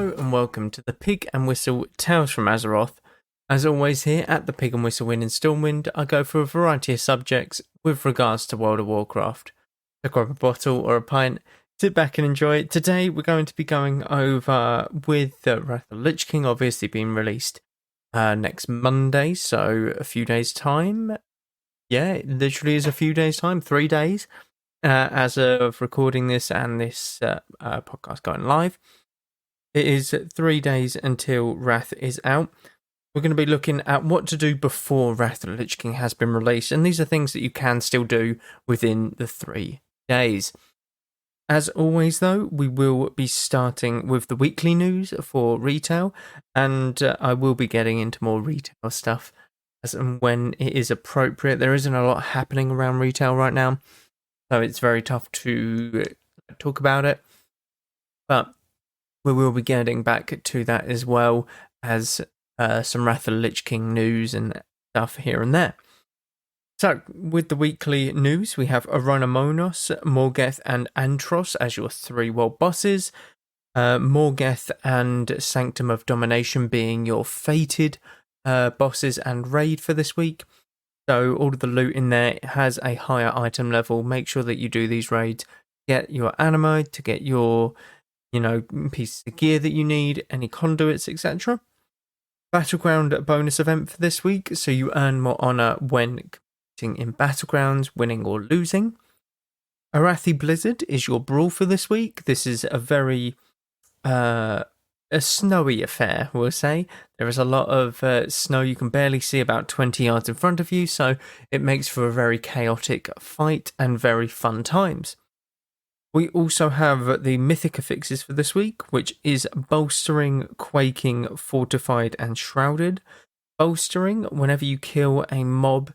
Hello and welcome to the Pig and Whistle Tales from Azeroth. As always here at the Pig and Whistle Inn in Stormwind, I go through a variety of subjects with regards to World of Warcraft. So grab a bottle or a pint, sit back and enjoy it. Today we're going to be going over with Wrath of the Lich King obviously being released next Monday, so a few days time. Yeah, it literally is a few days time, 3 days as of recording this and this podcast going live. It is 3 days until Wrath is out. We're going to be looking at what to do before Wrath of the Lich King has been released, and these are things that you can still do within the 3 days. As always, though, we will be starting with the weekly news for retail, and I will be getting into more retail stuff as and when it is appropriate. There isn't a lot happening around retail right now, so it's very tough to talk about it, but we will be getting back to that as well as some Wrath of the Lich King news and stuff here and there. So, with the weekly news, we have Aronamonos, Morgeth, and Antros as your 3 world bosses. Morgeth and Sanctum of Domination being your fated bosses and raid for this week. So, all of the loot in there has a higher item level. Make sure that you do these raids. Get your anima to get your pieces of gear that you need, any conduits, etc. Battleground bonus event for this week, so you earn more honor when competing in Battlegrounds, winning or losing. Arathi Blizzard is your brawl for this week. This is a very a snowy affair, we'll say. There is a lot of snow. You can barely see about 20 yards in front of you, so it makes for a very chaotic fight and very fun times. We also have the Mythic affixes for this week, which is Bolstering, Quaking, Fortified, and Shrouded. Bolstering, whenever you kill a mob,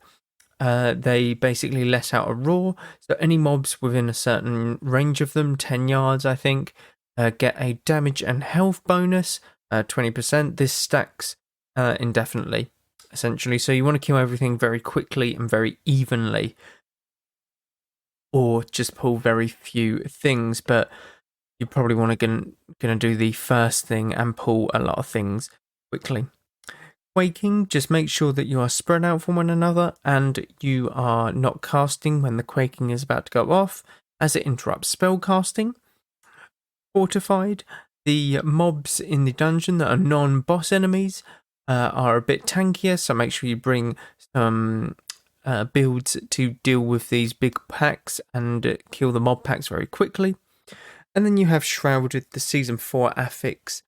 they basically let out a roar. So any mobs within a certain range of them, 10 yards I think, get a damage and health bonus, 20%. This stacks indefinitely, essentially. So you want to kill everything very quickly and very evenly, or just pull very few things, but you probably want to gonna do the first thing and pull a lot of things quickly. Quaking, just make sure that you are spread out from one another and you are not casting when the quaking is about to go off, as it interrupts spell casting. Fortified, the mobs in the dungeon that are non-boss enemies are a bit tankier, so make sure you bring some builds to deal with these big packs and kill the mob packs very quickly. And then you have Shrouded, the Season 4 affix,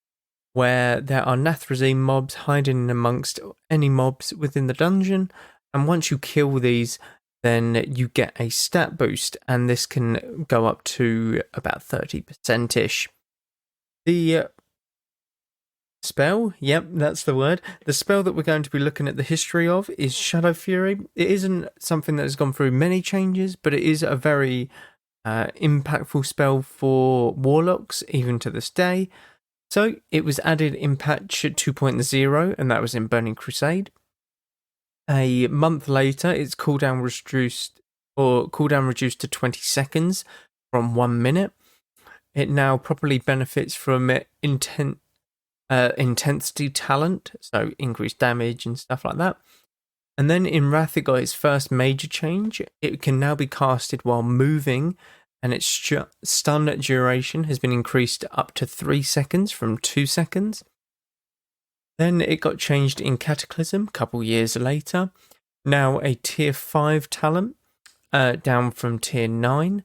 where there are Nathrezim mobs hiding amongst any mobs within the dungeon, and once you kill these, then you get a stat boost, and this can go up to about 30%-ish. The spell, yep, that's the word. The spell that we're going to be looking at the history of is Shadow Fury. It isn't something that has gone through many changes, but it is a very impactful spell for warlocks, even to this day. So it was added in patch 2.0, and that was in Burning Crusade. A month later, its cooldown reduced to 20 seconds from 1 minute. It now properly benefits from intensity talent, so increased damage and stuff like that. And then in Wrath it got its first major change. It can now be casted while moving, and its stun duration has been increased up to 3 seconds from 2 seconds. Then it got changed in Cataclysm a couple years later. Now a tier 5 talent, down from tier 9.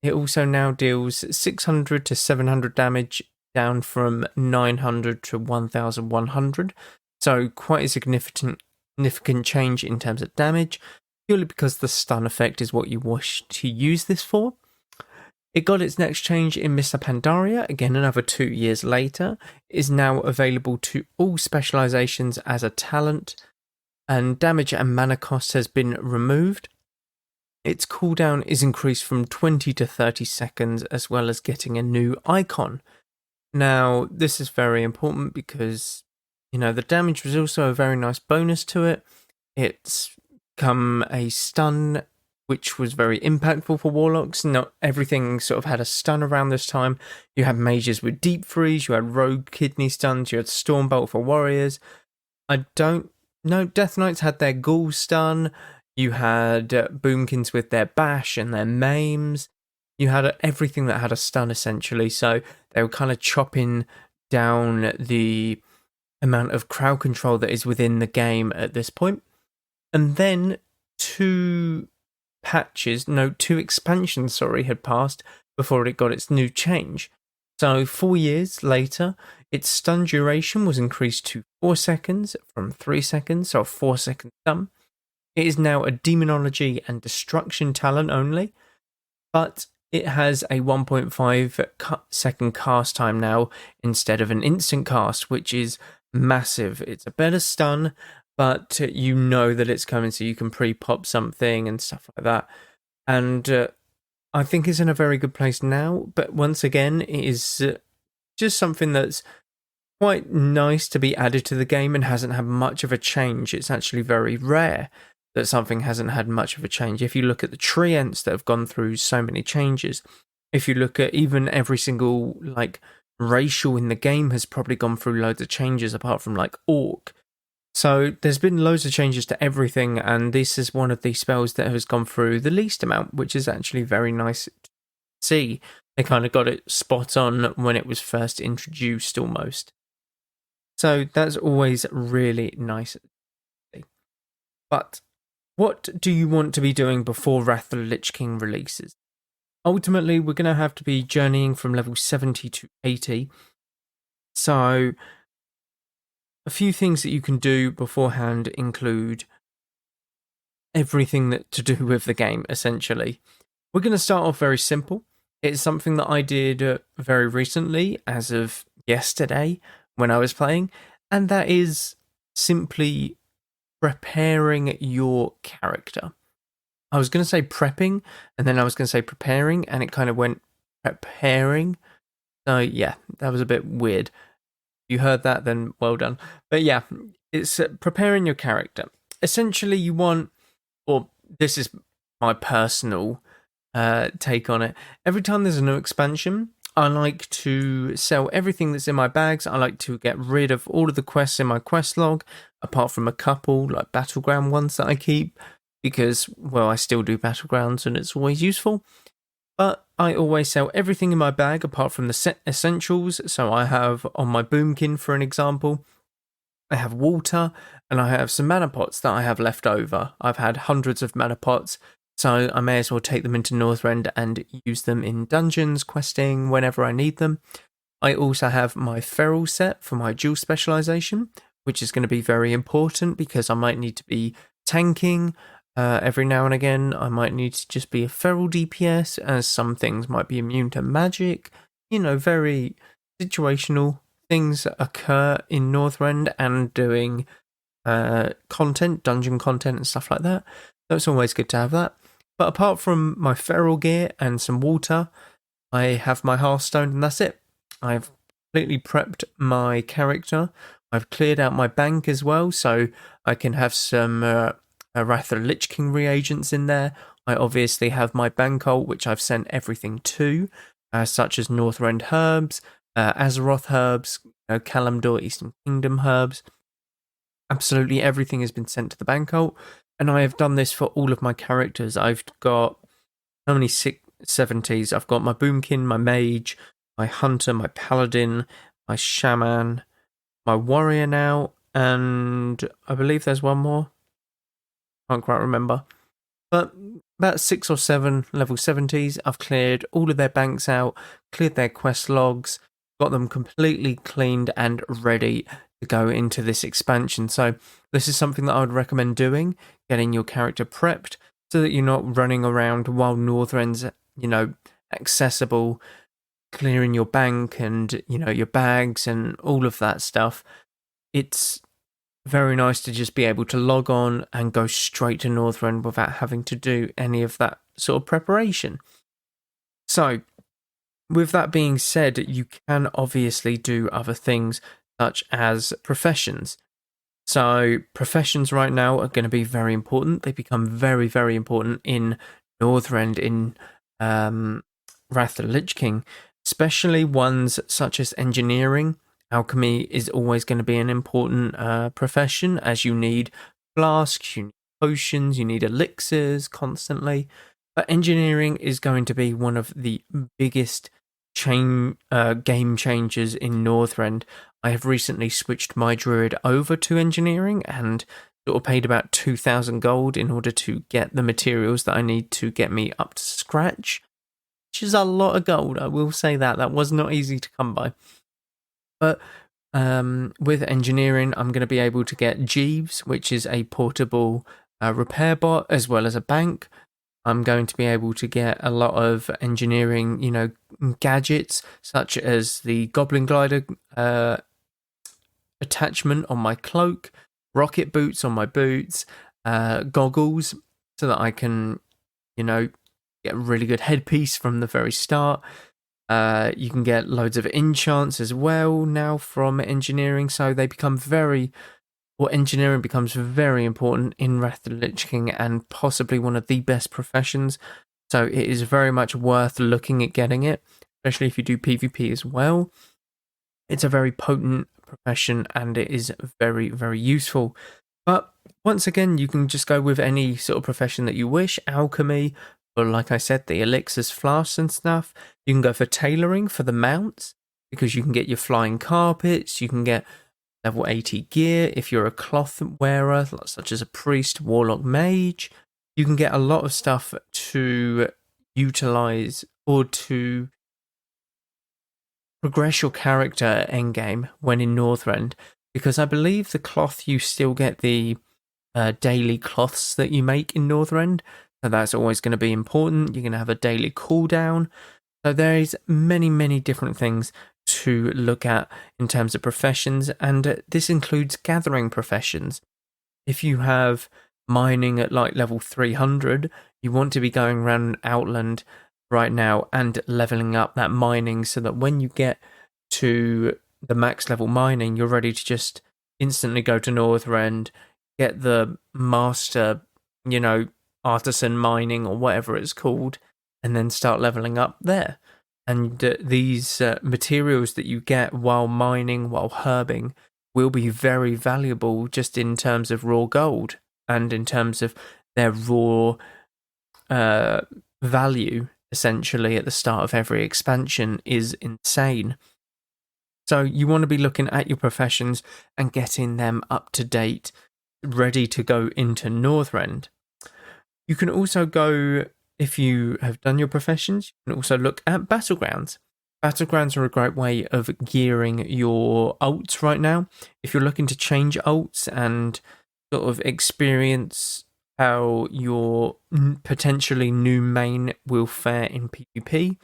It also now deals 600 to 700 damage, down from 900 to 1100, so quite a significant change in terms of damage, purely because the stun effect is what you wish to use this for. It got its next change in Mr. Pandaria, again another 2 years later. It is now available to all specializations as a talent, and damage and mana cost has been removed. Its cooldown is increased from 20 to 30 seconds, as well as getting a new icon. Now, this is very important because, the damage was also a very nice bonus to it. It's become a stun which was very impactful for warlocks. Not everything sort of had a stun around this time. You had mages with deep freeze, you had rogue kidney stuns, you had stormbolt for warriors. I don't know, Death Knights had their ghoul stun, you had boomkins with their bash and their maims. You had everything that had a stun essentially, so they were kind of chopping down the amount of crowd control that is within the game at this point. And then two expansions, had passed before it got its new change. So 4 years later, its stun duration was increased to 4 seconds from 3 seconds, so a 4-second stun. It is now a demonology and destruction talent only, but it has a 1.5 second cast time now instead of an instant cast, which is massive. It's a better stun, but you know that it's coming, so you can pre-pop something and stuff like that. And I think it's in a very good place now, but once again, it is just something that's quite nice to be added to the game and hasn't had much of a change. It's actually very rare that something hasn't had much of a change. If you look at the treants that have gone through so many changes, if you look at even every single racial in the game has probably gone through loads of changes apart from orc. So there's been loads of changes to everything, and this is one of the spells that has gone through the least amount, which is actually very nice to see. They kind of got it spot on when it was first introduced almost. So that's always really nice. But what do you want to be doing before Wrath of the Lich King releases? Ultimately, we're going to have to be journeying from level 70 to 80. So a few things that you can do beforehand include everything that to do with the game, essentially. We're going to start off very simple. It's something that I did very recently, as of yesterday, when I was playing, and that is simply preparing your character. I was going to say prepping, and then I was going to say preparing, and it kind of went preparing. So yeah, that was a bit weird. You heard that, then well done. But yeah, it's preparing your character. Essentially, you want, or this is my personal take on it. Every time there's a new expansion, I like to sell everything that's in my bags. I like to get rid of all of the quests in my quest log, apart from a couple, like battleground ones that I keep, because, well, I still do battlegrounds and it's always useful. But I always sell everything in my bag apart from the set essentials. So I have on my boomkin, for an example, I have water and I have some mana pots that I have left over. I've had hundreds of mana pots, so I may as well take them into Northrend and use them in dungeons, questing, whenever I need them. I also have my feral set for my dual specialization, which is going to be very important because I might need to be tanking every now and again. I might need to just be a feral DPS, as some things might be immune to magic. Very situational things occur in Northrend and doing content, dungeon content and stuff like that. So it's always good to have that. But apart from my feral gear and some water, I have my Hearthstone and that's it. I've completely prepped my character. I've cleared out my bank as well, so I can have some Wrath of the Lich King reagents in there. I obviously have my bank ult, which I've sent everything to, such as Northrend herbs, Azeroth herbs, Kalimdor Eastern Kingdom herbs. Absolutely everything has been sent to the bank ult, and I have done this for all of my characters. I've got how many 70s? I've got my boomkin, my mage, my hunter, my paladin, my shaman, my warrior now, and I believe there's one more. Can't quite remember. But about 6 or 7 level 70s, I've cleared all of their banks out, cleared their quest logs, got them completely cleaned and ready to go into this expansion. So this is something that I would recommend doing, getting your character prepped so that you're not running around while Northrend's, accessible, clearing your bank and, your bags and all of that stuff. It's very nice to just be able to log on and go straight to Northrend without having to do any of that sort of preparation. So, with that being said, you can obviously do other things such as professions. So professions right now are going to be very important. They become very, very important in Northrend, in Wrath of the Lich King, especially ones such as engineering. Alchemy is always going to be an important profession, as you need flasks, you need potions, you need elixirs constantly. But engineering is going to be one of the biggest game changers in Northrend. I have recently switched my druid over to engineering and sort of paid about 2,000 gold in order to get the materials that I need to get me up to scratch, which is a lot of gold. I will say that was not easy to come by. But with engineering, I'm going to be able to get Jeeves, which is a portable repair bot, as well as a bank. I'm going to be able to get a lot of engineering, gadgets, such as the Goblin Glider attachment on my cloak, rocket boots on my boots, goggles, so that I can, get a really good headpiece from the very start. You can get loads of enchants as well now from engineering, so engineering becomes very important in Wrath of the Lich King and possibly one of the best professions. So it is very much worth looking at getting it, especially if you do PvP as well. It's a very potent profession and it is very, very useful. But once again, you can just go with any sort of profession that you wish. Alchemy, or like I said, the elixirs, flasks and stuff. You can go for tailoring for the mounts, because you can get your flying carpets, you can get level 80 gear if you're a cloth wearer, such as a priest, warlock, mage. You can get a lot of stuff to utilize or to progress your character endgame when in Northrend, because I believe the cloth, you still get the daily cloths that you make in Northrend, so that's always going to be important. You're going to have a daily cooldown. So there is many, many different things to look at in terms of professions, and this includes gathering professions. If you have mining at like level 300, you want to be going around Outland right now and leveling up that mining so that when you get to the max level mining, you're ready to just instantly go to Northrend, get the master, artisan mining or whatever it's called, and then start leveling up there. And these materials that you get while mining, while herbing, will be very valuable just in terms of raw gold and in terms of their raw value, essentially, at the start of every expansion is insane. So you want to be looking at your professions and getting them up to date, ready to go into Northrend. You can also go, if you have done your professions, you can also look at battlegrounds. Battlegrounds are a great way of gearing your ults right now. If you're looking to change ults and sort of experience how your potentially new main will fare in PvP,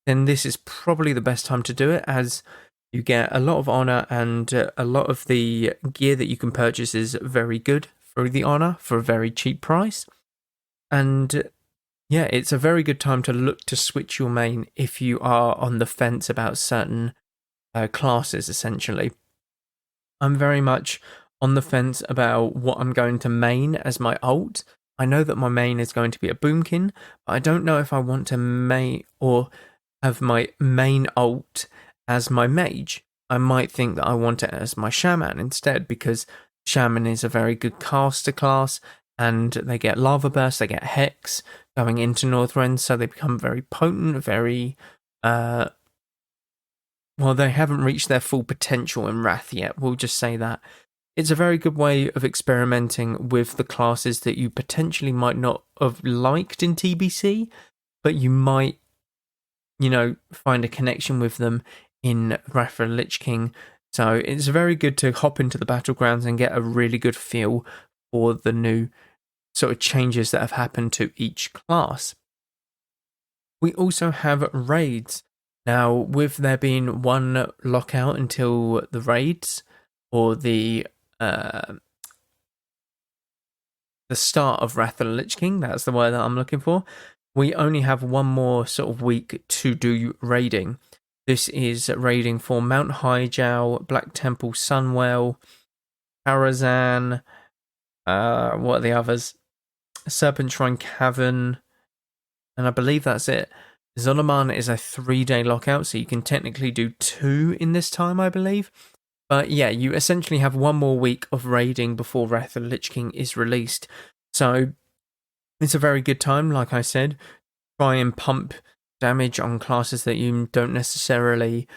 then this is probably the best time to do it, as you get a lot of honor and a lot of the gear that you can purchase is very good through the honor for a very cheap price. And yeah, it's a very good time to look to switch your main if you are on the fence about certain classes, essentially. I'm very much on the fence about what I'm going to main as my ult. I know that my main is going to be a boomkin, but I don't know if I want to main or have my main ult as my mage. I might think that I want it as my shaman instead, because shaman is a very good caster class, and they get lava burst, they get hex going into Northrend, so they become very potent, very they haven't reached their full potential in Wrath yet, we'll just say that. It's a very good way of experimenting with the classes that you potentially might not have liked in TBC, but you might, find a connection with them in Wrath of the Lich King. So it's very good to hop into the battlegrounds and get a really good feel for the new sort of changes that have happened to each class. We also have raids. Now, with there being one lockout until the raids, or the start of Wrath of the Lich King, that's the word that I'm looking for, we only have one more sort of week to do raiding. This is raiding for Mount Highjow, Black Temple, Sunwell, Karazhan. What are the others? Serpent Shrine Cavern, and I believe that's it. Zolaman is a 3-day lockout, so you can technically do 2 in this time, I believe. But yeah, you essentially have 1 more week of raiding before Wrath of the Lich King is released. So it's a very good time, like I said. Try and pump damage on classes that you don't necessarily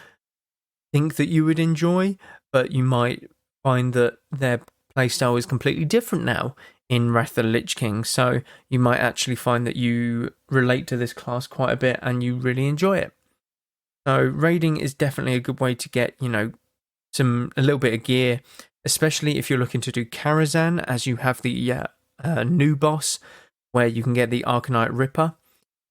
think that you would enjoy, but you might find that their playstyle is completely different now in Wrath of the Lich King, so you might actually find that you relate to this class quite a bit and you really enjoy it. So raiding is definitely a good way to get, a little bit of gear, especially if you're looking to do Karazhan, as you have the new boss where you can get the Arcanite Ripper,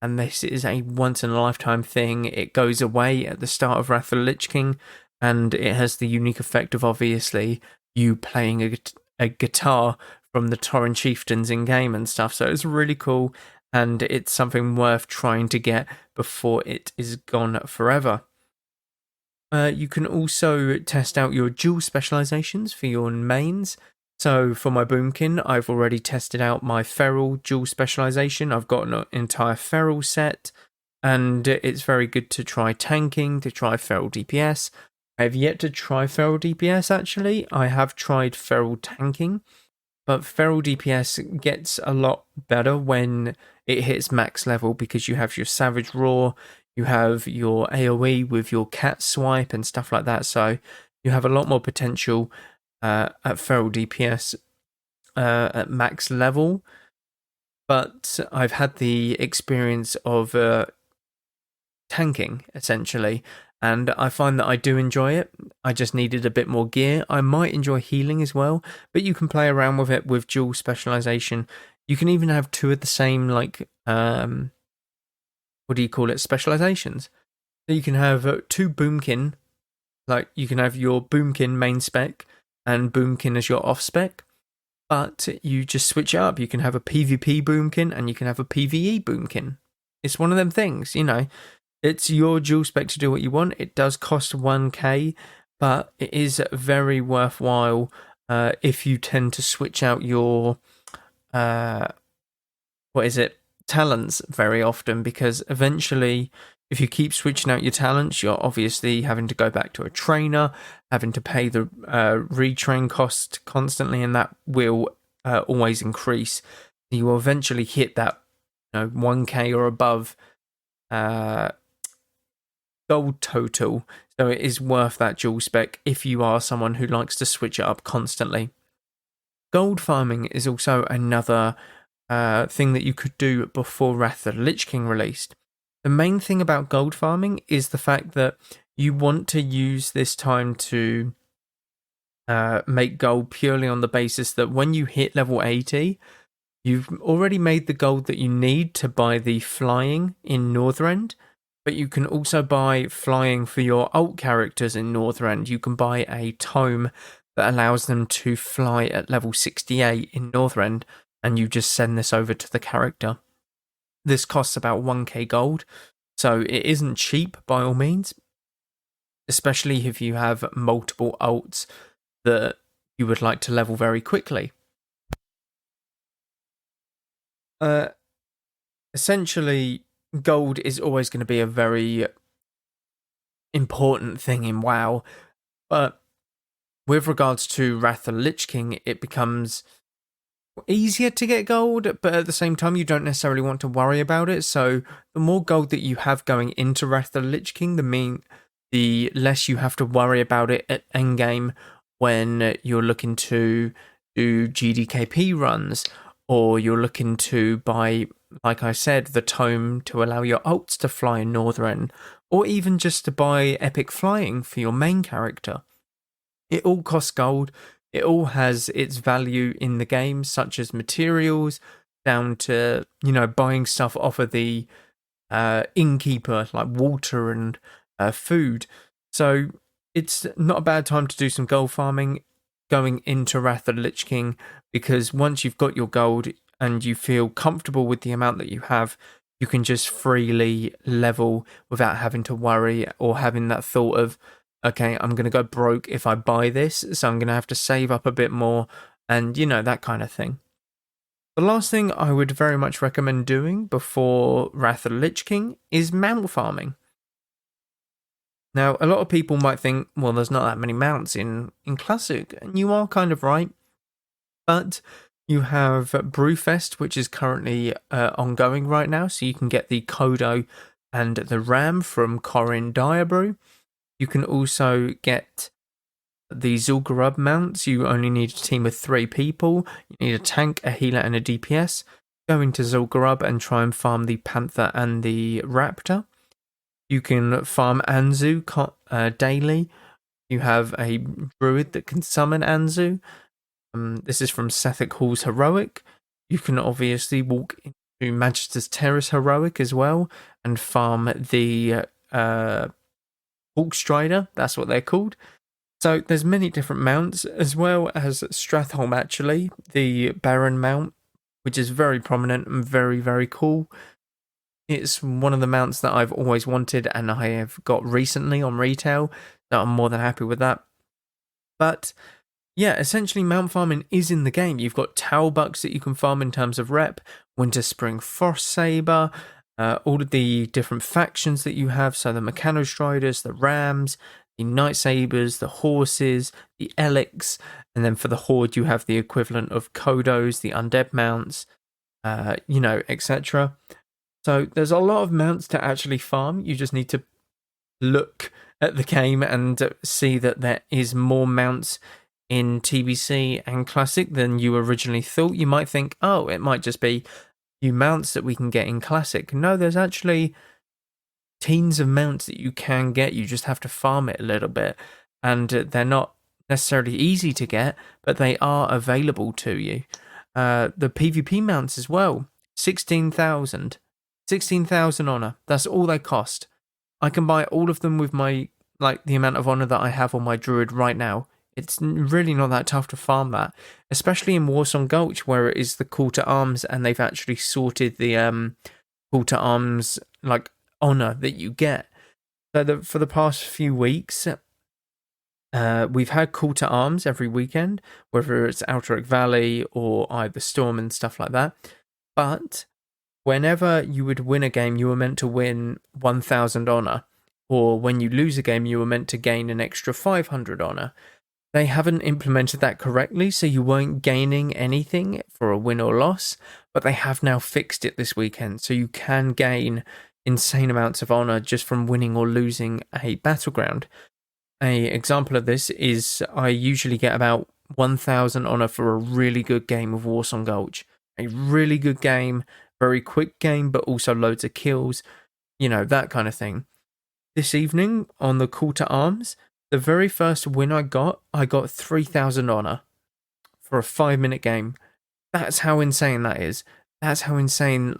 and this is a once-in-a-lifetime thing. It goes away at the start of Wrath of the Lich King, and it has the unique effect of obviously you playing a guitar from the Tauren chieftains in-game and stuff, so it's really cool, and it's something worth trying to get before it is gone forever. You can also test out your dual specializations for your mains. So for my Boomkin, I've already tested out my Feral dual specialization. I've got an entire Feral set, and it's very good to try tanking, to try Feral DPS. I have yet to try Feral DPS actually. I have tried Feral tanking, but Feral DPS gets a lot better when it hits max level because you have your Savage Roar, you have your AoE with your cat swipe and stuff like that, so you have a lot more potential at Feral DPS at max level. But I've had the experience of tanking, essentially, and I find that I do enjoy it. I just needed a bit more gear. I might enjoy healing as well, but you can play around with it with dual specialization. You can even have 2 of the same, specializations. So you can have 2 Boomkin, like you can have your Boomkin main spec and Boomkin as your off spec, but you just switch it up. You can have a PvP Boomkin and you can have a PvE Boomkin. It's one of them things, It's your dual spec to do what you want. It does cost 1k, but it is very worthwhile if you tend to switch out your talents very often, because eventually if you keep switching out your talents, you're obviously having to go back to a trainer, having to pay the retrain cost constantly, and that will always increase. You will eventually hit that 1k or above gold total, so it is worth that dual spec if you are someone who likes to switch it up constantly. Gold farming is also another thing that you could do before Wrath of the Lich King released. The main thing about gold farming is the fact that you want to use this time to make gold purely on the basis that when you hit level 80, you've already made the gold that you need to buy the flying in Northrend, but you can also buy flying for your alt characters in Northrend. You can buy a tome that allows them to fly at level 68 in Northrend, and you just send this over to the character. This costs about 1k gold, so it isn't cheap by all means, especially if you have multiple alts that you would like to level very quickly. Essentially, gold is always going to be a very important thing in WoW, but with regards to Wrath of the Lich King, it becomes easier to get gold, but at the same time you don't necessarily want to worry about it. So the more gold that you have going into Wrath of the Lich King, the less you have to worry about it at endgame when you're looking to do GDKP runs, or you're looking to buy, like I said, the tome to allow your alts to fly in Northrend, or even just to buy epic flying for your main character. It all costs gold. It all has its value in the game, such as materials, down to, buying stuff off of the innkeeper, like water and food. So it's not a bad time to do some gold farming going into Wrath of the Lich King, because once you've got your gold and you feel comfortable with the amount that you have, you can just freely level without having to worry or having that thought of, okay, I'm going to go broke if I buy this, so I'm going to have to save up a bit more, and that kind of thing. The last thing I would very much recommend doing before Wrath of the Lich King is mount farming. Now, a lot of people might think, well, there's not that many mounts in Classic, and you are kind of right, but you have Brewfest, which is currently ongoing right now, so you can get the Kodo and the Ram from Corin Diabrew. You can also get the Zul'Gurub mounts. You only need a team of 3 people. You need a tank, a healer, and a DPS. Go into Zul'Gurub and try and farm the Panther and the Raptor. You can farm Anzu daily. You have a Druid that can summon Anzu. This is from Sethic Hall's Heroic. You can obviously walk into Magister's Terrace Heroic as well and farm the Hawkstrider. That's what they're called. So there's many different mounts, as well as Stratholme actually, the Baron mount, which is very prominent and very, very cool. It's one of the mounts that I've always wanted and I have got recently on retail, so I'm more than happy with that. But yeah, essentially mount farming is in the game. You've got Talbucks that you can farm in terms of rep, Winter Spring Frost Saber, all of the different factions that you have, so the Mechanostriders, the Rams, the Night Sabers, the Horses, the Elix, and then for the Horde you have the equivalent of Kodos, the Undead mounts, etc. So there's a lot of mounts to actually farm. You just need to look at the game and see that there is more mounts in TBC and Classic than you originally thought. You might think, oh, it might just be few mounts that we can get in Classic. No, there's actually teens of mounts that you can get. You just have to farm it a little bit, and they're not necessarily easy to get, but they are available to you. The PvP mounts as well, 16,000 honor. That's all they cost. I can buy all of them with my the amount of honor that I have on my druid right now. It's really not that tough to farm that, especially in Warsong Gulch, where it is the call to arms, and they've actually sorted the call to arms honor that you get. So for the past few weeks, we've had call to arms every weekend, whether it's Outeric Valley or either Storm and stuff like that. But whenever you would win a game, you were meant to win 1,000 honor, or when you lose a game, you were meant to gain an extra 500 honor. They haven't implemented that correctly, so you weren't gaining anything for a win or loss, but they have now fixed it this weekend, so you can gain insane amounts of honor just from winning or losing a battleground. An example of this is I usually get about 1,000 honor for a really good game of Warsong Gulch. A really good game, very quick game, but also loads of kills, that kind of thing. This evening on the call to arms, the very first win I got 3,000 honor for a 5-minute game. That's how insane that is. That's how insane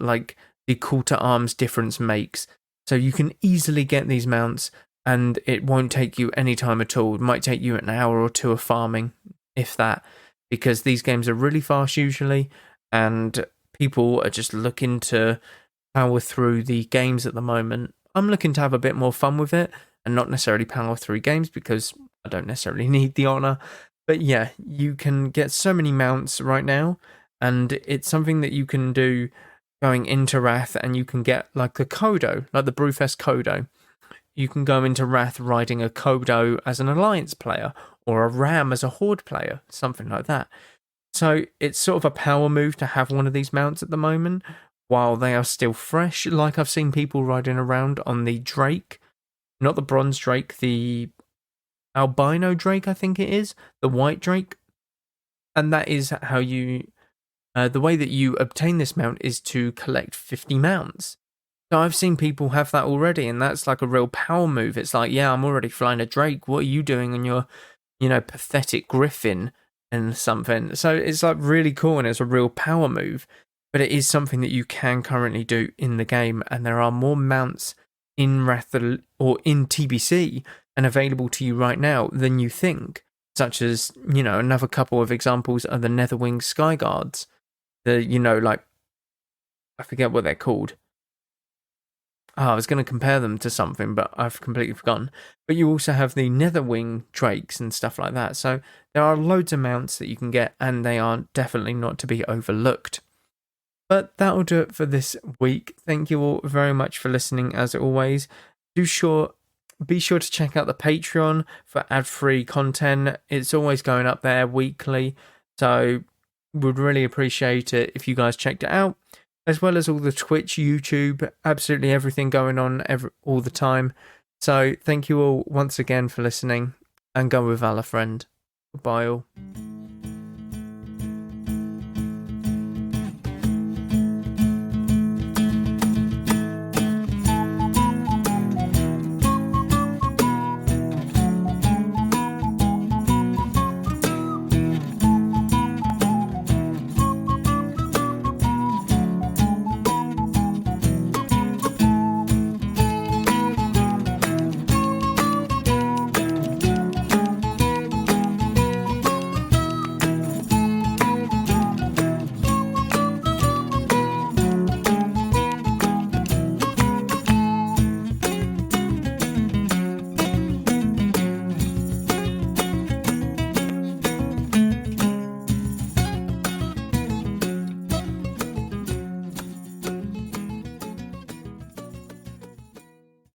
the call to arms difference makes. So you can easily get these mounts and it won't take you any time at all. It might take you an hour or two of farming, if that, because these games are really fast usually, and people are just looking to power through the games at the moment. I'm looking to have a bit more fun with it and not necessarily power through games because I don't necessarily need the honor. But yeah, you can get so many mounts right now, and it's something that you can do going into Wrath, and you can get the Kodo, the Brewfest Kodo. You can go into Wrath riding a Kodo as an Alliance player, or a Ram as a Horde player, something like that. So it's sort of a power move to have one of these mounts at the moment, while they are still fresh. I've seen people riding around on the Drake, not the Bronze Drake, the Albino Drake, I think it is, the White Drake. And that is how you, the way that you obtain this mount is to collect 50 mounts. So I've seen people have that already, and that's a real power move. It's yeah, I'm already flying a Drake. What are you doing on your, pathetic Griffin and something? So it's really cool, and it's a real power move. But it is something that you can currently do in the game, and there are more mounts in Wrath or in TBC and available to you right now than you think. Such as, another couple of examples are the Netherwing Skyguards. The, I forget what they're called. I was going to compare them to something, but I've completely forgotten. But you also have the netherwing drakes and stuff like that. So there are loads of mounts that you can get, and they are definitely not to be overlooked. But that'll do it for this week. Thank you all very much for listening, as always. Be sure to check out the Patreon for ad-free content. It's always going up there weekly, so would really appreciate it if you guys checked it out, as well as all the Twitch, YouTube, absolutely everything going on all the time. So thank you all once again for listening, and go with valor, friend. Goodbye all.